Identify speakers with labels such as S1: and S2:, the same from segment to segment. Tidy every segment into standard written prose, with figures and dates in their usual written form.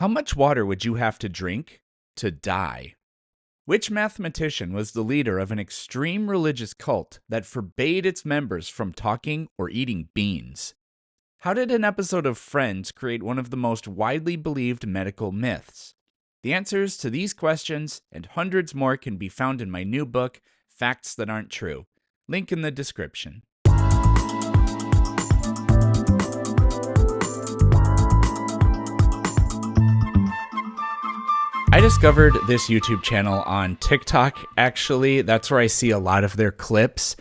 S1: How much water would you have to drink to die? Which mathematician was the leader of an extreme religious cult that forbade its members from talking or eating beans? How did an episode of Friends create one of the most widely believed medical myths? The answers to these questions and hundreds more can be found in my new book, Facts That Aren't True. Link in the description. I discovered this YouTube channel on TikTok, actually. That's where I see a lot of their clips.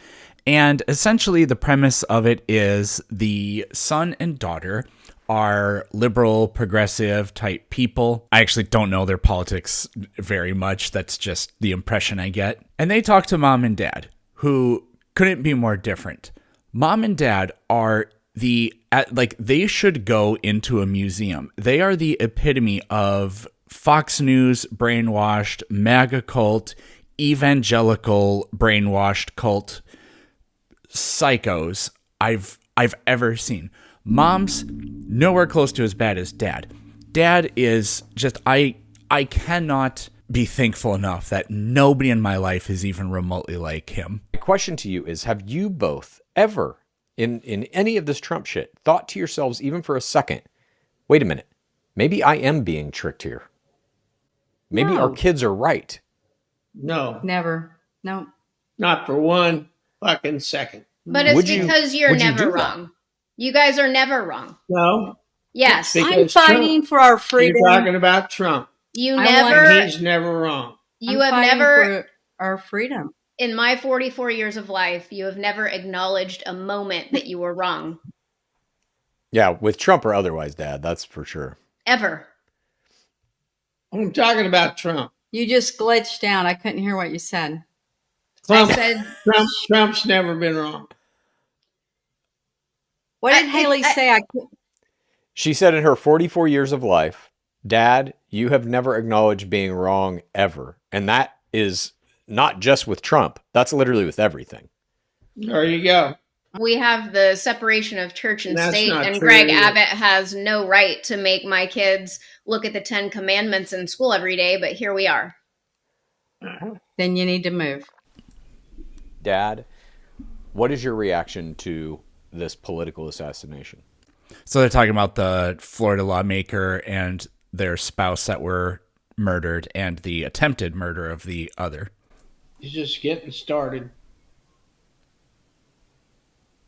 S1: And essentially the premise of it is the son and daughter are liberal, progressive type people. I actually don't know their politics very much. That's just the impression I get. And they talk to mom and dad, who couldn't be more different. Mom and dad are they should go into a museum. They are the epitome of Fox News brainwashed, MAGA cult, evangelical brainwashed cult psychos I've ever seen. Mom's nowhere close to as bad as dad. Dad is just, I cannot be thankful enough that nobody in my life is even remotely like him.
S2: My question to you is, have you both ever, in any of this Trump shit, thought to yourselves even for a second, wait a minute, maybe I am being tricked here? Maybe our kids are right.
S3: No.
S4: Never. No.
S3: Not for one fucking second.
S5: But it's because you're never wrong. You guys are never wrong.
S3: No.
S5: Yes.
S4: I'm fighting for our freedom.
S3: You're talking about Trump.
S5: You never.
S3: He's never wrong.
S5: You have never.
S4: For our freedom.
S5: In my 44 years of life, you have never acknowledged a moment that you were wrong.
S2: Yeah, with Trump or otherwise, Dad, that's for sure.
S5: Ever.
S3: I'm talking about Trump.
S4: You just glitched out. I couldn't hear what you said.
S3: Trump,
S5: I said
S3: Trump's never been wrong.
S4: What did Haley say?
S2: She said in her 44 years of life, Dad, you have never acknowledged being wrong ever. And that is not just with Trump. That's literally with everything.
S3: There you go.
S5: We have the separation of church and state, and
S3: true
S5: Greg
S3: either.
S5: Abbott has no right to make my kids look at the 10 Commandments in school every day, but here we are.
S4: Then you need to move.
S2: Dad, what is your reaction to this political assassination?
S1: So they're talking about the Florida lawmaker and their spouse that were murdered and the attempted murder of the other.
S3: He's just getting started.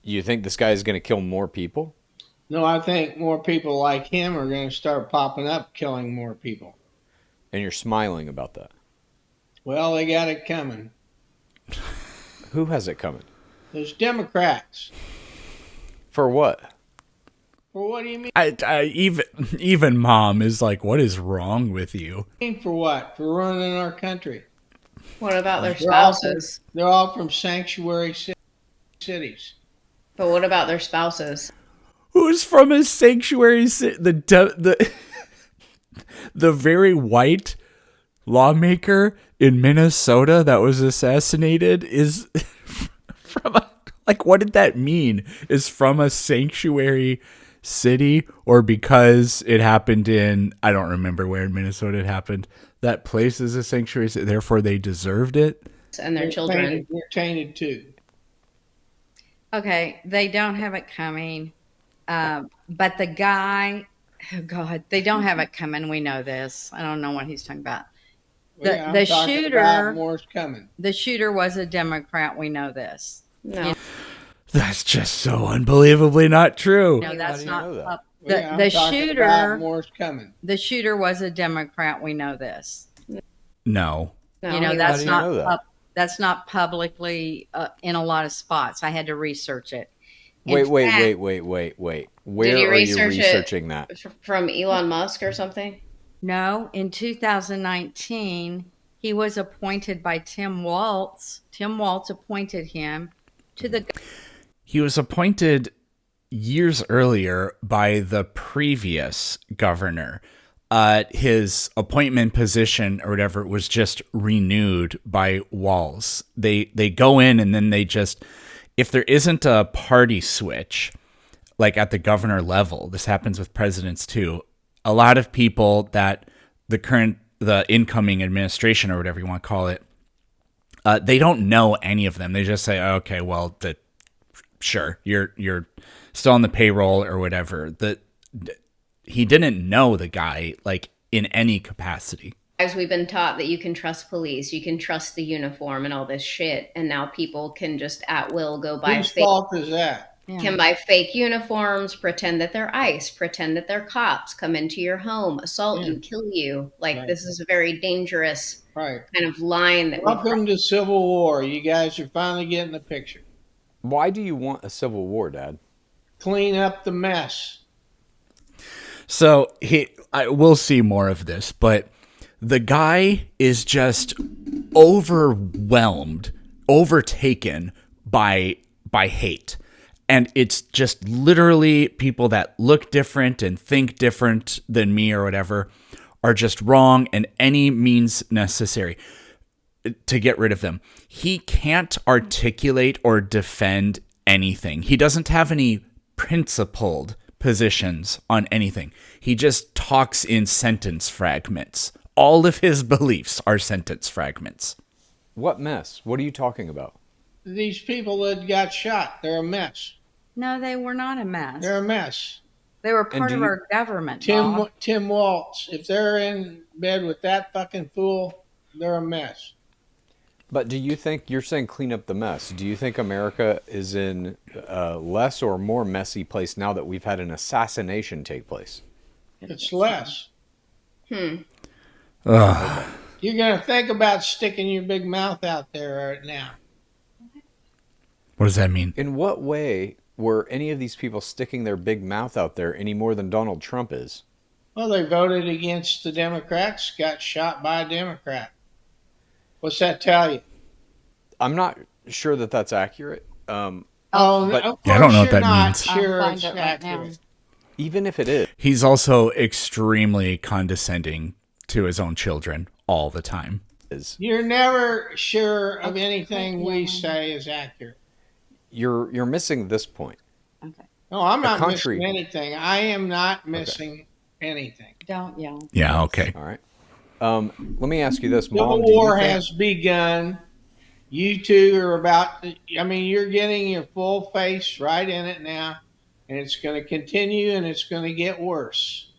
S2: You think this guy is going to kill more people?
S3: No, I think more people like him are going to start popping up, killing more people.
S2: And you're smiling about that.
S3: Well, they got it coming.
S2: Who has it coming?
S3: There's Democrats.
S2: For what?
S3: For what do you mean?
S1: Even mom is like, what is wrong with you?
S3: For what? For running our country.
S5: What about their spouses?
S3: They're all from sanctuary cities.
S5: But what about their spouses?
S1: Who's from a sanctuary city? The very white lawmaker in Minnesota that was assassinated is from what did that mean? Is from a sanctuary city, or because it happened in, I don't remember where in Minnesota it happened. That place is a sanctuary city, therefore they deserved it.
S5: And their children.
S3: They're tainted too.
S4: Okay, they don't have it coming. But the guy, oh God, they don't have it coming. We know this. I don't know what he's talking about. The shooter,
S3: more's coming.
S4: The shooter was a Democrat. We know this.
S5: No.
S1: That's just so unbelievably not true.
S4: No, that's not.
S3: The shooter, more's coming.
S4: The shooter was a Democrat. We know this.
S1: No.
S4: You know, that's not. That's not publicly in a lot of spots. I had to research it.
S2: Wait. Where are you researching that?
S5: From Elon Musk or something?
S4: No, in 2019, he was appointed by Tim Walz. Tim Walz appointed him to the...
S1: He was appointed years earlier by the previous governor. His appointment position or whatever was just renewed by Walz. They go in and then they just, if there isn't a party switch, like at the governor level, this happens with presidents too, a lot of people that the incoming administration or whatever you want to call it, they don't know any of them. They just say, okay, well, sure, you're still on the payroll or whatever. He didn't know the guy like in any capacity.
S5: As we've been taught that you can trust police, you can trust the uniform and all this shit, and now people can just at will go buy
S3: Whose fault is that?
S5: Can buy fake uniforms, pretend that they're ICE, pretend that they're cops, come into your home, assault you, kill you. Like, this is a very dangerous kind of line that
S3: Welcome to Civil War. You guys are finally getting the picture.
S2: Why do you want a civil war, Dad?
S3: Clean up the mess.
S1: So we'll see more of this, but the guy is just overtaken by hate. And it's just literally people that look different and think different than me or whatever are just wrong, and any means necessary to get rid of them. He can't articulate or defend anything. He doesn't have any principled positions on anything. He just talks in sentence fragments. All of his beliefs are sentence fragments.
S2: What mess? What are you talking about?
S3: These people that got shot, they're a mess.
S4: No, they were not a mess.
S3: They're a mess.
S4: They were part of our government.
S3: Tim Waltz, if they're in bed with that fucking fool, they're a mess.
S2: But do you think, you're saying clean up the mess, do you think America is in a less or more messy place now that we've had an assassination take place?
S3: It's less.
S5: Hmm.
S3: You're going to think about sticking your big mouth out there right now.
S1: What does that mean?
S2: In what way were any of these people sticking their big mouth out there any more than Donald Trump is?
S3: Well, they voted against the Democrats, got shot by a Democrat. What's that tell you?
S2: I'm not sure that that's accurate.
S3: But
S1: I don't know what that means.
S3: Sure,
S4: I'll
S3: it's
S4: find it right now.
S3: accurate.
S2: Even if it is.
S1: He's also extremely condescending to his own children all the time.
S3: You're never sure of anything we say is accurate.
S2: You're missing this point.
S4: Okay.
S3: No, I'm not missing anything. I am not missing anything.
S4: Don't yell.
S1: Yeah, okay.
S2: All right. Let me ask you this,
S3: Mom. The war has begun. You two are you're getting your full face right in it now, and it's going to continue, and it's going to get worse.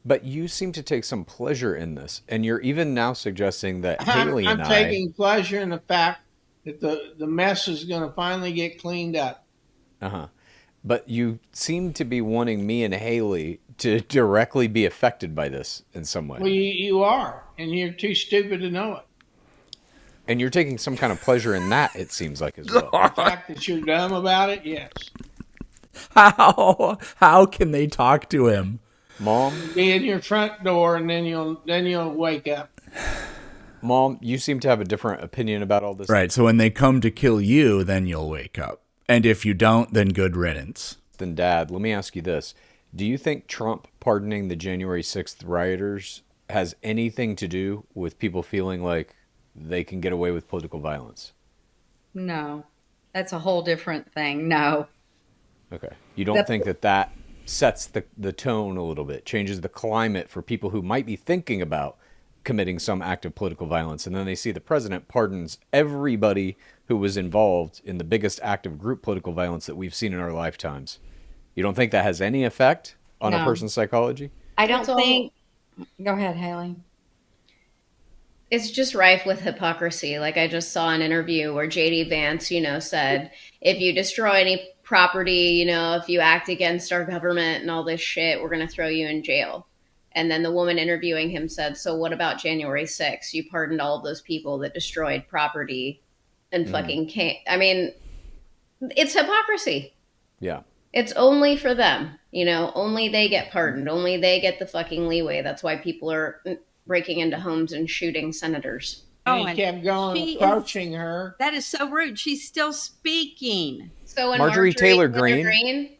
S2: But you seem to take some pleasure in this, and you're even now suggesting that Haley and
S3: I'm taking pleasure in the fact that the mess is going to finally get cleaned up.
S2: But you seem to be wanting me and Haley to directly be affected by this in some way.
S3: Well, you are, and you're too stupid to know it.
S2: And you're taking some kind of pleasure in that, it seems like, as well.
S3: The fact that you're dumb about it, yes.
S1: How can they talk to him?
S2: Mom?
S3: Be in your front door, and then you'll wake up.
S2: Mom, you seem to have a different opinion about all this.
S1: Right, so when they come to kill you, then you'll wake up. And if you don't, then good riddance.
S2: Then, Dad, let me ask you this. Do you think Trump pardoning the January 6th rioters has anything to do with people feeling like they can get away with political violence?
S4: No. That's a whole different thing. No.
S2: Okay. You don't think that sets the tone a little bit, changes the climate for people who might be thinking about committing some act of political violence, and then they see the president pardons everybody who was involved in the biggest act of group political violence that we've seen in our lifetimes? You don't think that has any effect on a person's psychology?
S4: I don't think... Go ahead, Haley.
S5: It's just rife with hypocrisy. Like, I just saw an interview where J.D. Vance, said, if you destroy any property, if you act against our government and all this shit, we're going to throw you in jail. And then the woman interviewing him said, so what about January 6th? You pardoned all of those people that destroyed property and fucking can't. I mean, it's hypocrisy.
S2: Yeah.
S5: It's only for them. Only they get pardoned. Only they get the fucking leeway. That's why people are breaking into homes and shooting senators.
S3: And he kept going, approaching her.
S4: That is so rude. She's still speaking.
S5: So when
S2: Marjorie Taylor Greene,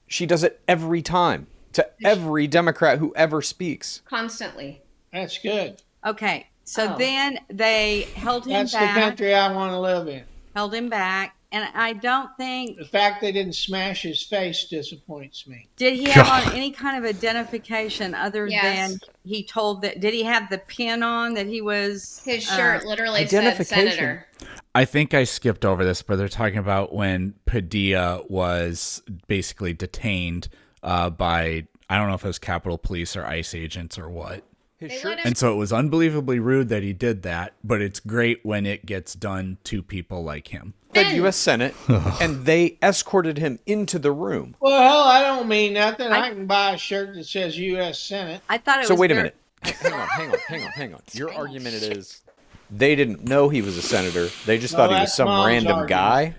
S2: she does it every time to every Democrat who ever speaks.
S5: Constantly.
S3: That's good.
S4: Okay. So then they held him back.
S3: That's the country I want to live in.
S4: Held him back. And I don't think...
S3: The fact they didn't smash his face disappoints me.
S4: Did he have on any kind of identification other
S5: Yes.
S4: than he told that? Did he have the pin on that he was...
S5: His shirt literally said
S2: Identification.
S5: senator.
S1: I think I skipped over this, but they're talking about when Padilla was basically detained by, I don't know if it was Capitol Police or ICE agents or what.
S2: His
S5: They
S2: shirt.
S5: let him-
S1: And so it was unbelievably rude that he did that, but it's great when it gets done to people like him.
S2: Said U.S. Senate, and they escorted him into the room.
S3: Well, hell, I don't mean nothing. I can buy a shirt that says U.S. Senate.
S4: I thought it
S2: So
S4: was
S2: wait a
S4: very-
S2: minute. Hang on. Your argument is they didn't know he was a senator. They just
S3: No,
S2: thought he was
S3: that's
S2: some
S3: Mom's
S2: random
S3: argument.
S2: guy.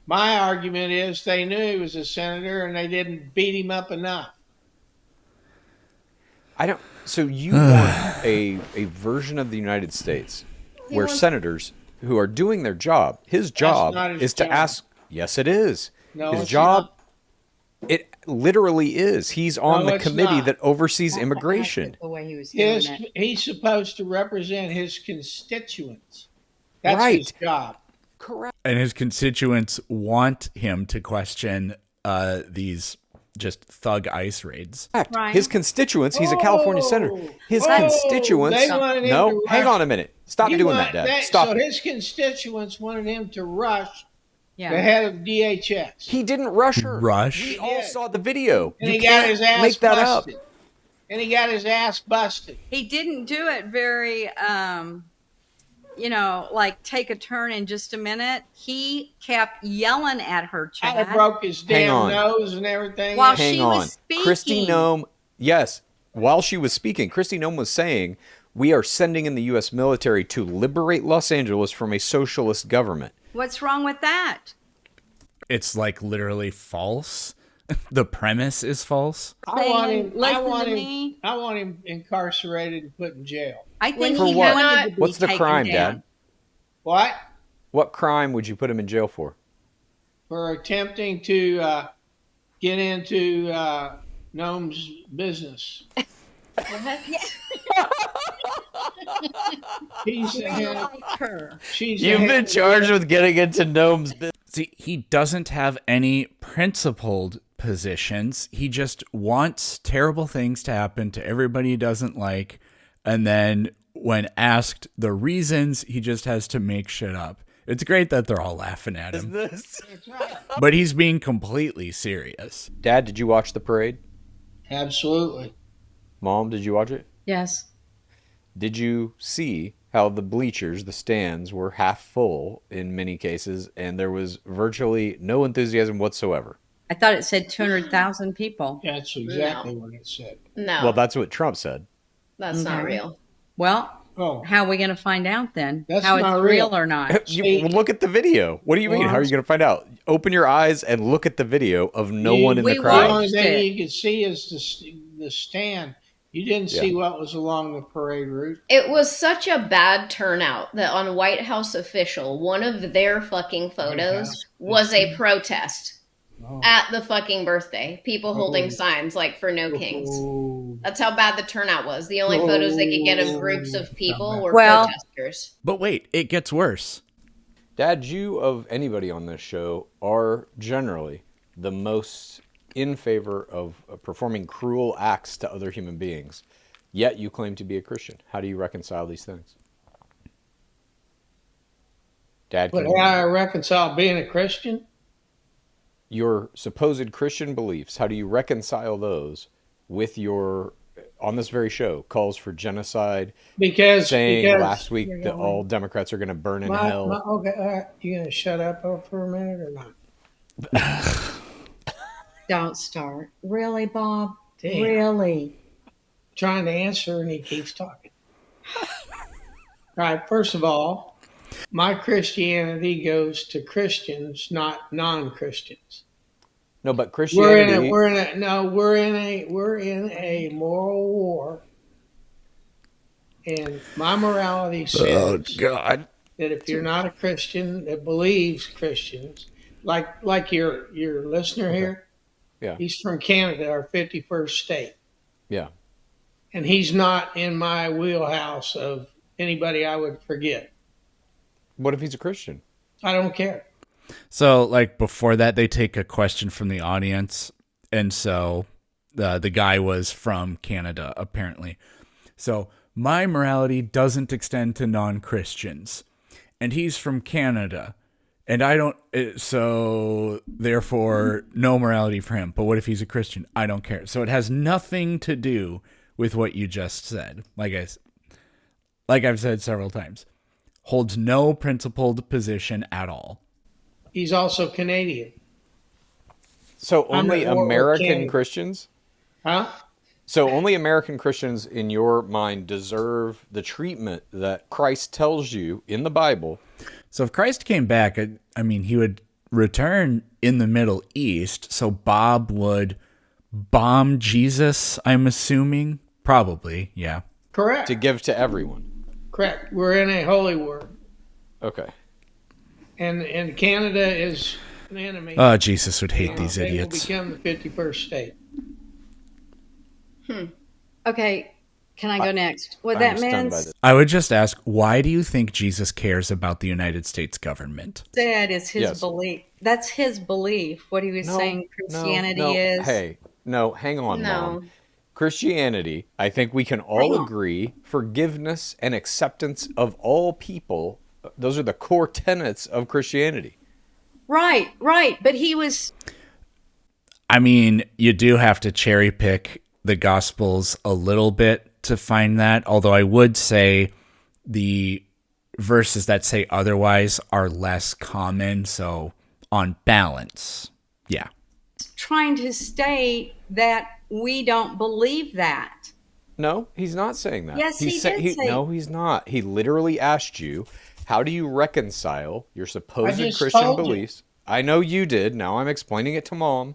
S3: My argument is they knew he was a senator and they didn't beat him up enough.
S2: I don't. So you want a version of the United States where
S5: wants-
S2: senators who are doing their job, his job
S3: not his
S2: is to
S3: job.
S2: ask. Yes, it is.
S3: No,
S2: his
S3: it's
S2: job.
S3: not.
S2: It literally is. He's on
S3: No,
S2: the
S3: it's
S2: committee
S3: not.
S2: that oversees
S4: I liked
S2: immigration.
S4: it the way he was doing it.
S3: He's supposed to represent his constituents. That's his
S2: Right.
S3: job.
S2: Correct.
S1: And his constituents want him to question these just thug ICE raids.
S4: Right.
S2: His constituents. He's a California senator. His
S3: Oh,
S2: constituents.
S3: they wanted him
S2: No,
S3: to
S2: hang
S3: rush-
S2: on a minute. Stop
S3: He
S2: doing
S3: want-
S2: that, Dad. Stop
S3: So
S2: it.
S3: his constituents wanted him to rush the
S4: Yeah.
S3: head of DHS.
S2: He didn't rush her.
S1: Rush?
S2: We all
S3: did.
S2: saw the video.
S3: And
S2: You
S3: he got
S2: can't
S3: his ass
S2: make that up.
S3: busted. And he got his ass busted.
S4: He didn't do it very, like take a turn in just a minute. He kept yelling at her,
S3: I
S4: Chad.
S3: broke his
S2: Hang
S3: damn
S2: on.
S3: nose and everything.
S4: While
S2: Hang
S4: she
S2: on.
S4: was speaking.
S2: Kristi Noem, yes, while she was speaking, Kristi Noem was saying, we are sending in the U.S. military to liberate Los Angeles from a socialist government.
S4: What's wrong with that?
S1: It's like literally false. The premise is false.
S3: I want him.
S4: Listen
S3: I want
S4: to
S3: him.
S4: me.
S3: I want him incarcerated and put in jail.
S4: I think
S5: For
S4: he
S2: what?
S4: wanted to be
S2: What's the
S4: taken
S2: crime,
S4: down.
S2: Dad?
S3: What?
S2: What crime would you put him in jail for?
S3: For attempting to get into Noam's business. He's the head.
S4: Like her.
S3: She's the head.
S2: charged with getting into Noam's business.
S1: See, he doesn't have any principled positions. He just wants terrible things to happen to everybody he doesn't like. And then when asked the reasons, he just has to make shit up. It's great that they're all laughing at him. But he's being completely serious.
S2: Dad, did you watch the parade?
S3: Absolutely.
S2: Mom, did you watch it?
S4: Yes.
S2: Did you see how the bleachers, the stands, were half full in many cases, and there was virtually no enthusiasm whatsoever?
S4: I thought it said 200,000 people.
S3: That's exactly what it said.
S5: No,
S2: Well, that's what Trump said.
S5: that's not real.
S4: Well,
S3: Oh,
S4: how are we going to find out then?
S3: That's
S4: how
S3: not
S4: it's real
S3: real.
S4: or not?
S2: You look at the video. What do you mean? How are you going to find out? Open your eyes and look at the video of no one in the
S4: we
S3: The
S2: crowd.
S3: only
S4: watched
S3: thing
S4: it.
S3: you could see is the stand. You didn't see what was along the parade route.
S5: It was such a bad turnout that on White House Official, one of their fucking photos
S3: House?
S5: was a protest
S3: Oh.
S5: at the fucking birthday. People holding signs like for no kings.
S3: Oh.
S5: That's how bad the turnout was. The only photos they could get of groups of people were
S4: Well-
S5: protesters.
S1: But wait, it gets worse.
S2: Dad, you of anybody on this show are generally the most in favor of performing cruel acts to other human beings. Yet you claim to be a Christian. How do you reconcile these things? Dad,
S3: But
S2: can
S3: how I reconcile being a Christian?
S2: your supposed Christian beliefs, how do you reconcile those with your, on this very show, calls for genocide,
S3: Because
S2: last week that all Democrats are going to burn in hell?
S3: Okay, all right. You gonna shut up for a minute or not?
S4: Don't start. Really, Bob?
S3: Damn.
S4: Really?
S3: Trying to answer and he keeps talking. All right. First of all, my Christianity goes to Christians, not non-Christians.
S2: No, but Christianity.
S3: We're in a moral war, and my morality says
S1: God.
S3: that if you're not a Christian that believes Christians, like your listener here,
S2: Yeah.
S3: he's from Canada, our 51st state,
S2: Yeah.
S3: and he's not in my wheelhouse of anybody I would forget.
S2: What if he's a Christian?
S3: I don't care.
S1: So, like, before that, they take a question from the audience. And so the guy was from Canada, apparently. So, my morality doesn't extend to non-Christians. And he's from Canada. And I don't, so therefore, no morality for him. But what if he's a Christian? I don't care. So it has nothing to do with what you just said. Like I've said several times, holds no principled position at all.
S3: He's also Canadian.
S2: So only American
S3: Canada.
S2: Christians?
S3: Huh?
S2: So only American Christians, in your mind, deserve the treatment that Christ tells you in the Bible.
S1: So if Christ came back, I mean, he would return in the Middle East. So Bob would bomb Jesus, I'm assuming. Probably, yeah.
S3: Correct.
S2: To give to everyone.
S3: Correct. We're in a holy war.
S2: Okay.
S3: And Canada is an enemy.
S1: Oh, Jesus would hate these
S3: they
S1: idiots.
S3: will become the 51st state.
S4: Okay, can I go next? What
S2: I'm
S4: that
S2: stunned
S4: man
S2: by this.
S1: I would just ask, why do you think Jesus cares about the United States government?
S4: said is his
S2: Yes.
S4: belief. That's his belief. What he was saying Christianity
S2: no.
S4: is.
S2: Hey, no, hang on,
S5: No.
S2: Mom. Christianity, I think we can all
S4: Hang on.
S2: agree, forgiveness and acceptance of all people, those are the core tenets of Christianity.
S4: Right. But he was.
S1: I mean, you do have to cherry pick the Gospels a little bit to find that, although I would say the verses that say otherwise are less common, so on balance, yeah.
S4: trying to state that we don't believe that.
S2: No, he's not saying that.
S4: Yes, he did say-
S2: No, he's not. He literally asked you, how do you reconcile your supposed
S3: just
S2: Christian
S3: told you.
S2: beliefs? I know you did. Now I'm explaining it to Mom.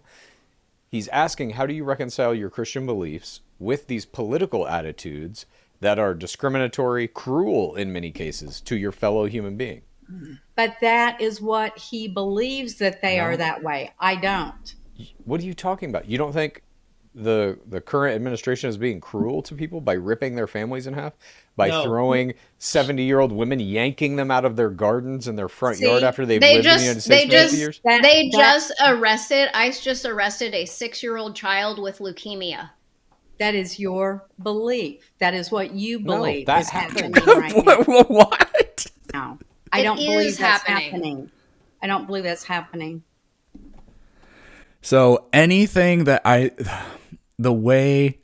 S2: He's asking, how do you reconcile your Christian beliefs with these political attitudes that are discriminatory, cruel in many cases to your fellow human being?
S4: But that is what he believes, that they are that way. I don't.
S2: What are you talking about? You don't think the current administration is being cruel to people by ripping their families in half? By
S3: No.
S2: throwing 70-year-old women, yanking them out of their gardens and their front
S4: See,
S2: yard after they've
S5: They
S2: lived in the United
S5: just,
S2: States
S5: they
S2: for 50
S5: just,
S2: years?
S5: they
S4: That-
S5: just arrested. ICE just arrested a 6-year-old child with leukemia.
S4: That is your belief. That is what you
S2: No,
S4: believe
S2: that
S4: is happening
S2: happened.
S4: right now.
S1: What?
S4: No, I
S5: It
S4: don't
S5: is
S4: believe that's
S5: happening.
S4: happening. I don't believe that's happening.
S1: So anything that the way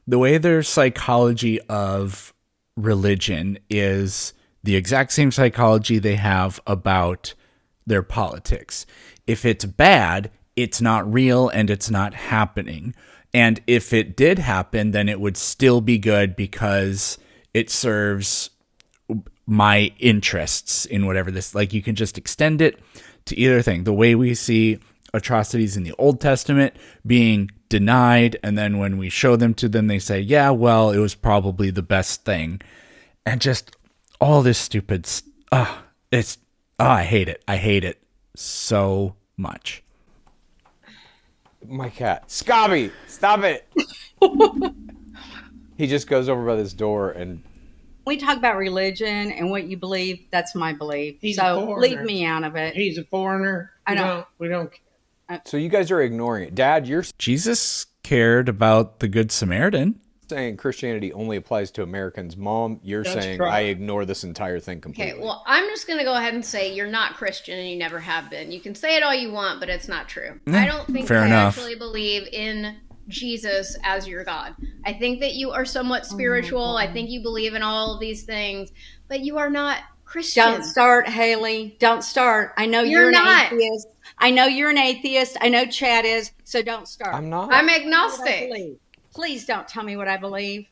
S1: their psychology of religion is the exact same psychology they have about their politics. If it's bad, it's not real and it's not happening. And if it did happen, then it would still be good because it serves my interests in whatever this, like, you can just extend it to either thing. The way we see atrocities in the Old Testament being denied, and then when we show them to them, they say, yeah, well, it was probably the best thing. And just all this stupid I hate it. I hate it so much.
S2: My cat. Scobby, stop it. He just goes over by this door and
S4: We talk about religion and what you believe. That's my belief.
S3: He's a
S4: So
S3: foreigner.
S4: leave me out of it.
S3: He's a foreigner.
S4: I know.
S3: We don't care.
S2: so you guys are ignoring it. Dad, you're
S1: Jesus cared about the Good Samaritan.
S2: saying Christianity only applies to Americans. Mom, you're
S3: That's
S2: saying
S3: correct.
S2: I ignore this entire thing completely.
S5: Okay, well, I'm just going to go ahead and say you're not Christian and you never have been. You can say it all you want, but it's not true. I don't think
S1: fair
S5: I
S1: enough.
S5: actually believe in Jesus as your God. I think that you are somewhat spiritual. I think you believe in all of these things, but you are not Christian.
S4: Don't start, Haley. Don't start. I know
S5: You're
S4: you're an
S5: not.
S4: atheist. I know you're an atheist. I know Chad is. So don't start.
S2: I'm not.
S5: I'm
S4: What I
S5: agnostic.
S4: believe. Please don't tell me what I believe.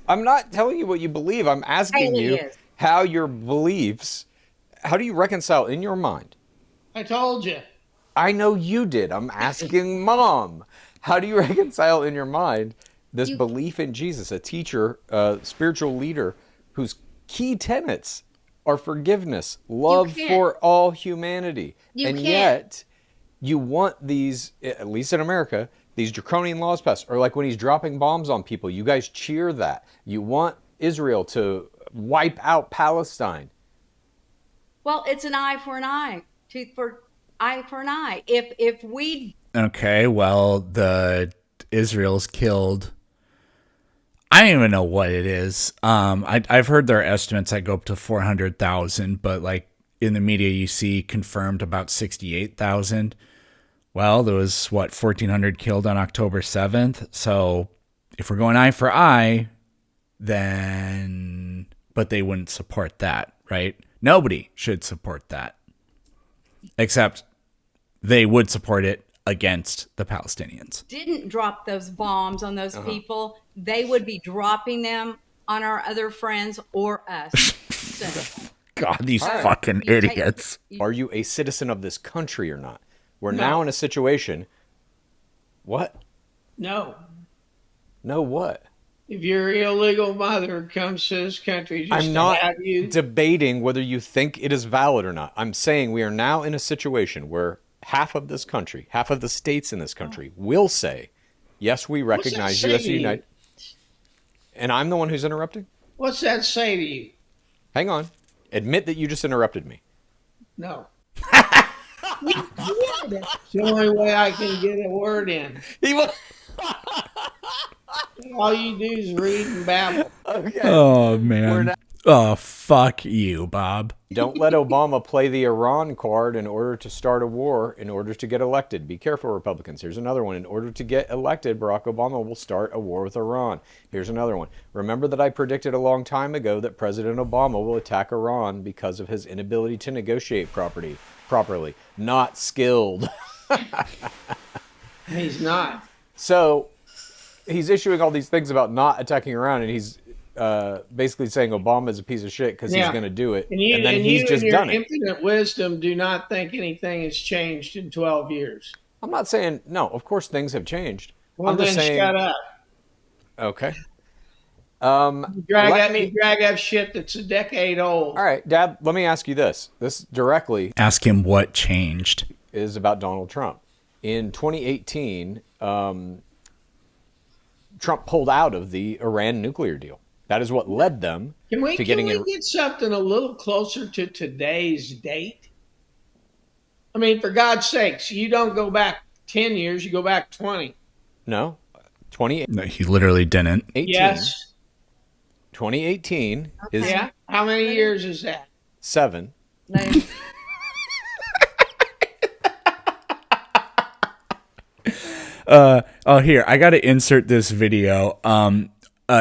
S2: I'm not telling you what you believe. I'm asking
S4: Haley
S2: you
S4: is.
S2: how your beliefs, how do you reconcile in your mind?
S3: I told you.
S2: I know you did. I'm asking Mom. How do you reconcile in your mind this belief in Jesus, a teacher, a spiritual leader whose key tenets are forgiveness, love
S5: can't.
S2: for all humanity.
S5: You
S2: and
S5: can't.
S2: yet you want these, at least in America, these draconian laws passed. Or like when he's dropping bombs on people, you guys cheer that. You want Israel to wipe out Palestine.
S4: Well, it's an eye for an eye. tooth for eye for an eye. If we
S1: Okay, well, Israel's killed. I don't even know what it is. I've heard their estimates that go up to 400,000, but like in the media, you see confirmed about 68,000. Well, there was 1,400 killed on October 7th. So if we're going eye for eye, then, but they wouldn't support that, right? Nobody should support that, except they would support it against the Palestinians.
S4: didn't drop those bombs on those people, they would be dropping them on our other friends or us. So,
S1: God, these fucking idiots.
S2: Are you a citizen of this country or not? We're now in a situation. What?
S3: No.
S2: No what?
S3: If your illegal mother comes to this country, just
S2: I'm not
S3: to have you.
S2: debating whether you think it is valid or not. I'm saying we are now in a situation where half of this country, half of the states in this country will say, yes, we recognize you as a United. And I'm the one who's interrupting?
S3: What's that say to you?
S2: Hang on. Admit that you just interrupted me.
S3: No. It's the only way I can get a word in. All you do is read and babble.
S2: Okay.
S1: Oh, man. Oh, fuck you, Bob.
S2: Don't let Obama play the Iran card in order to start a war, in order to get elected. Be careful, Republicans. Here's another one. In order to get elected, Barack Obama will start a war with Iran. Here's another one. Remember that I predicted a long time ago that President Obama will attack Iran because of his inability to negotiate properly. Not skilled.
S3: He's not.
S2: So he's issuing all these things about not attacking Iran, and he's basically saying Obama is a piece of shit because he's going to do it. And then he's just done it.
S3: Infinite wisdom do not think anything has changed in 12 years.
S2: I'm not saying, no, of course things have changed.
S3: Well,
S2: I'm
S3: then
S2: just saying,
S3: shut up.
S2: Okay.
S3: You drag up shit that's a decade old.
S2: All right, Dad, let me ask you this. This directly
S1: Ask him what changed.
S2: is about Donald Trump. In 2018, Trump pulled out of the Iran nuclear deal. That is what led them to getting
S3: Can we get something a little closer to today's date? I mean, for God's sakes, you don't go back 10 years, you go back 20.
S2: No, 2018.
S1: No, he literally didn't.
S3: Yes.
S2: 2018 is
S3: Yeah. How many years is that?
S2: 7.
S1: Here, I got to insert this video.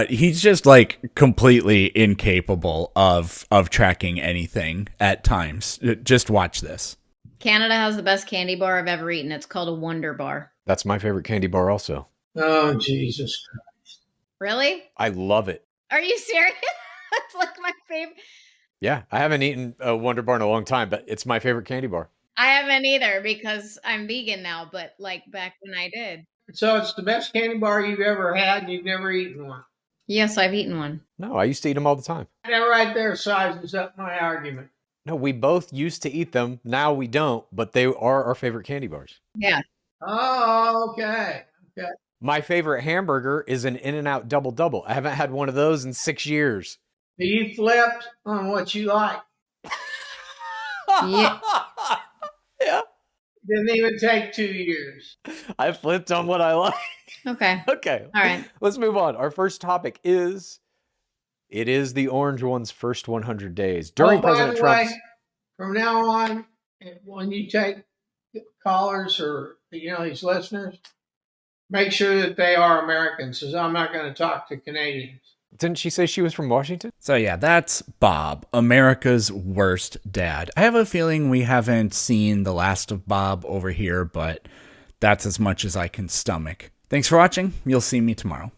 S1: He's just like completely incapable of tracking anything at times. Just watch this.
S5: Canada has the best candy bar I've ever eaten. It's called a Wonder Bar.
S2: That's my favorite candy bar also.
S3: Oh, Jesus Christ.
S5: Really?
S2: I love it.
S5: Are you serious? That's like my favorite.
S2: Yeah, I haven't eaten a Wonder Bar in a long time, but it's my favorite candy bar.
S5: I haven't either because I'm vegan now, but like back when I did.
S3: So it's the best candy bar you've ever had and you've never eaten one.
S5: Yes, I've eaten one.
S2: No, I used to eat them all the time.
S3: That right there sizes up my argument.
S2: No, we both used to eat them. Now we don't, but they are our favorite candy bars.
S5: Yeah.
S3: Oh, okay. Okay.
S2: My favorite hamburger is an In-N-Out Double Double. I haven't had one of those in 6 years.
S3: You flipped on what you like.
S5: Yeah.
S2: Yeah.
S3: Didn't even take 2 years.
S2: I flipped on what I like.
S5: Okay.
S2: Okay.
S5: All right.
S2: Let's move on. Our first topic is, it is the Orange One's first 100 days. During President Trump's...
S3: From now on, when you take callers or, these listeners, make sure that they are Americans, because I'm not going to talk to Canadians.
S2: Didn't she say she was from Washington?
S1: So yeah, that's Bob, America's worst dad. I have a feeling we haven't seen the last of Bob over here, but that's as much as I can stomach. Thanks for watching. You'll see me tomorrow.